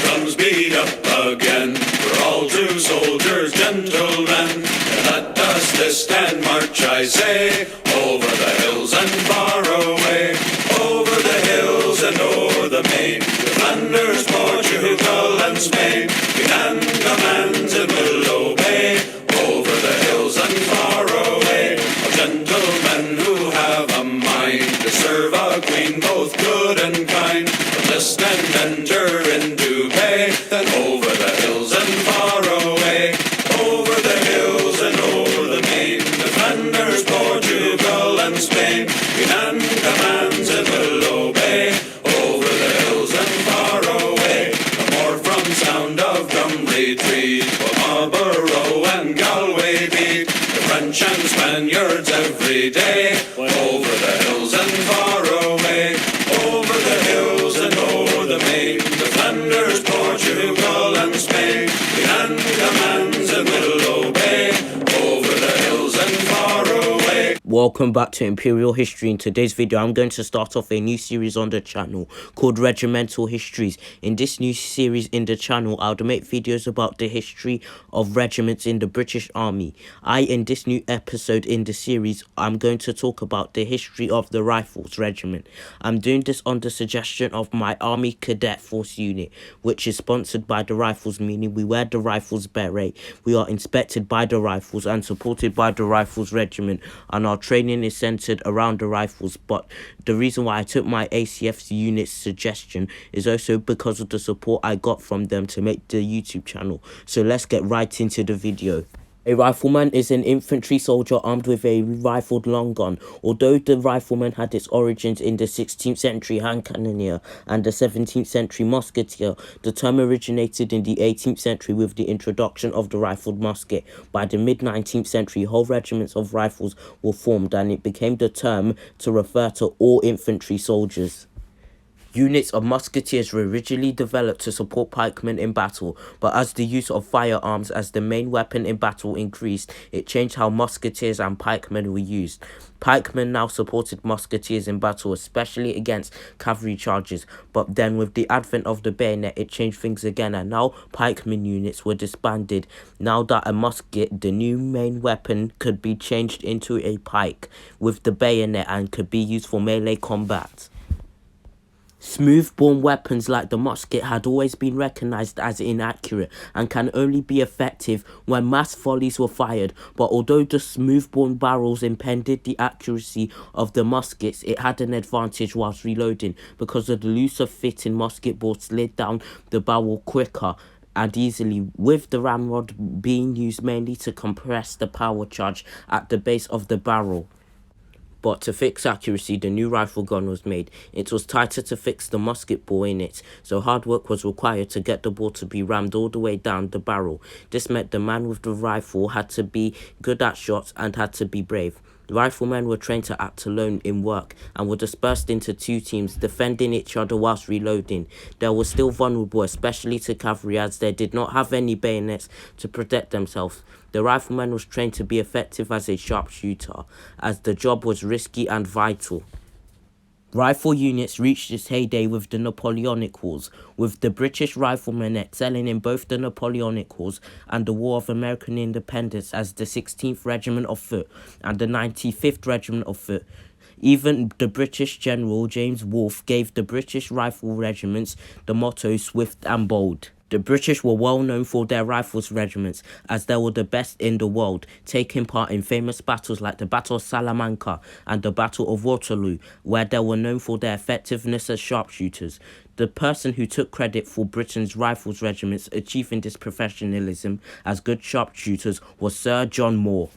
drums beat up again. We're all true soldiers, gentlemen. Let us list and march, I say, over the hills and far away. Over the hills and o'er the main, to Flanders, Portugal and Spain. We can command and will obey. Over the hills and far away. Of gentlemen who have a mind to serve a queen, both good and kind. List and enter into pay. Then over the hills and far away. Over the hills and o'er the main, to Flanders, Portugal and Spain. We can command and will obey. Over the hills and far away. No more from sound of drum retreat, will Marlborough and Galway beat the French and Spaniards every day. Over the hills and far away. Over the hills and o'er the main, to Flanders, Portugal and Spain. We can command and will obey. Over the hills and far away. Welcome back to Imperial History. In today's video, I'm going to start off a new series on the channel called Regimental Histories. In this new series in the channel, I'll make videos about the history of regiments in the British Army. In this new episode in the series, I'm going to talk about the history of the Rifles Regiment. I'm doing this on the suggestion of my Army Cadet Force unit, which is sponsored by the Rifles, meaning we wear the Rifles beret. We are inspected by the Rifles and supported by the Rifles Regiment, and our training is centered around the Rifles. But the reason why I took my ACF's unit's suggestion is also because of the support I got from them to make the YouTube channel. So let's get right into the video. A rifleman is an infantry soldier armed with a rifled long gun. Although the rifleman had its origins in the 16th century hand cannoneer and the 17th century musketeer, the term originated in the 18th century with the introduction of the rifled musket. By the mid-19th century, whole regiments of rifles were formed, and it became the term to refer to all infantry soldiers. Units of musketeers were originally developed to support pikemen in battle, but as the use of firearms as the main weapon in battle increased, it changed how musketeers and pikemen were used. Pikemen now supported musketeers in battle, especially against cavalry charges, but then with the advent of the bayonet, it changed things again, and now pikemen units were disbanded. Now that a musket, the new main weapon, could be changed into a pike with the bayonet and could be used for melee combat. Smooth-bore weapons like the musket had always been recognized as inaccurate and can only be effective when mass volleys were fired, but although the smooth-bore barrels impeded the accuracy of the muskets, it had an advantage whilst reloading because of the looser fitting musket bore slid down the barrel quicker and easily, with the ramrod being used mainly to compress the power charge at the base of the barrel. But to fix accuracy, the new rifle gun was made. It was tighter to fix the musket bore in it, so hard work was required to get the bore to be rammed all the way down the barrel. This meant the man with the rifle had to be good at shots and had to be brave. The riflemen were trained to act alone in work and were dispersed into two teams, defending each other whilst reloading. They were still vulnerable, especially to cavalry, as they did not have any bayonets to protect themselves. The rifleman was trained to be effective as a sharpshooter, as the job was risky and vital. Rifle units reached its heyday with the Napoleonic Wars, with the British riflemen excelling in both the Napoleonic Wars and the War of American Independence as the 16th Regiment of Foot and the 95th Regiment of Foot. Even the British General James Wolfe gave the British rifle regiments the motto "Swift and Bold." The British were well known for their rifles regiments, as they were the best in the world, taking part in famous battles like the Battle of Salamanca and the Battle of Waterloo, where they were known for their effectiveness as sharpshooters. The person who took credit for Britain's rifles regiments achieving this professionalism as good sharpshooters was Sir John Moore.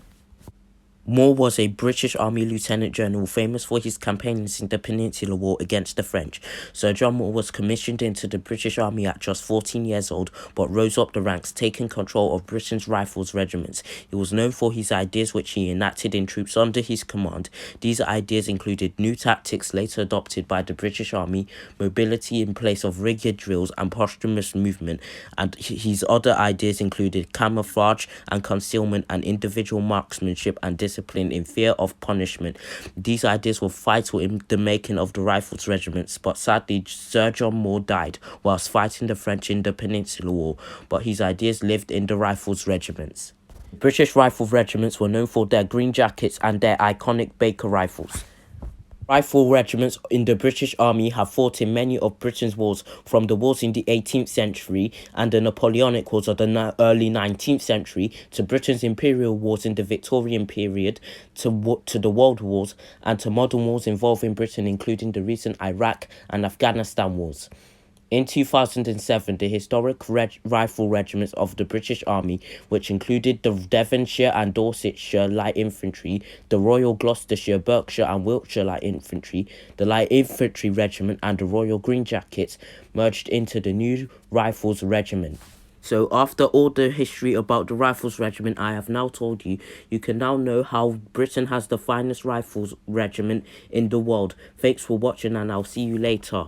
Moore was a British Army Lieutenant General famous for his campaigns in the Peninsular War against the French. Sir John Moore was commissioned into the British Army at just 14 years old, but rose up the ranks, taking control of Britain's rifles regiments. He was known for his ideas which he enacted in troops under his command. These ideas included new tactics later adopted by the British Army, mobility in place of rigid drills and posthumous movement, and his other ideas included camouflage and concealment and individual marksmanship and discipline in fear of punishment. These ideas were vital in the making of the Rifles regiments, but sadly Sir John Moore died whilst fighting the French in the Peninsular War, but his ideas lived in the Rifles regiments. British Rifle regiments were known for their green jackets and their iconic Baker rifles. Rifle regiments in the British Army have fought in many of Britain's wars, from the wars in the 18th century and the Napoleonic Wars of the early 19th century to Britain's imperial wars in the Victorian period to the World Wars and to modern wars involving Britain, including the recent Iraq and Afghanistan wars. In 2007, the historic rifle regiments of the British Army, which included the Devonshire and Dorsetshire Light Infantry, the Royal Gloucestershire, Berkshire and Wiltshire Light Infantry, the Light Infantry Regiment and the Royal Green Jackets, merged into the new Rifles Regiment. So after all the history about the Rifles Regiment I have now told you, you can now know how Britain has the finest Rifles Regiment in the world. Thanks for watching and I'll see you later.